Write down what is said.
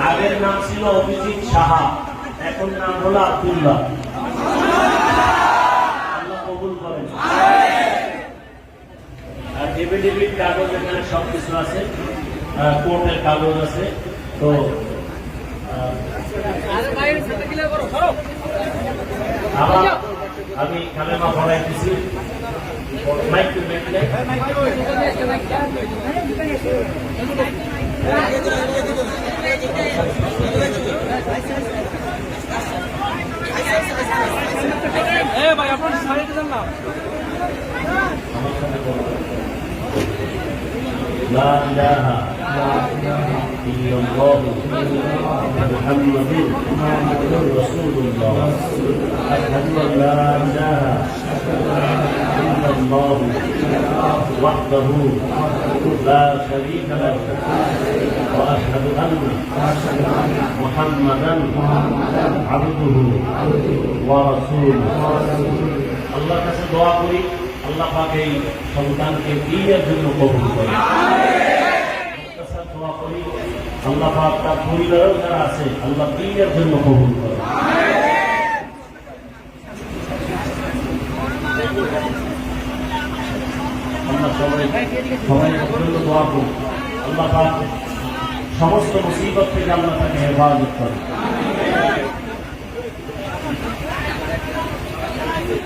আগের নাম ছিল অভিজিৎ সাহা, এখন নাম হলো আব্দুল্লাহ। আল্লাহ কবুল করেন। আর এফিডেভিট কাগজ এখানে সবকিছু আছে, কোর্টের কাগজ আছে। তো আবার আমি কালেমা পড়াইতেছি। ভাই আপনার সাইডে যান না। لا إله إلا الله محمد رسول الله أشهد أن لا إله إلا الله وحده لا شريك له وأشهد أن محمدا عبده ورسوله আল্লাহর কাছে দোয়া করি আল্লাহ পাক এই সন্তানকে দ্বীনের জন্য কবুল করেন। দোয়া করি আল্লাহ পাক তার পরিবারেও যারা আছে আল্লাহ দ্বীনের জন্য কবুল করেন। আমরা সবাই জন্য দোয়া করি আল্লাহ পাক সমস্ত মুসিবত থেকে আল্লাহ তাকে হেফাজত করেন।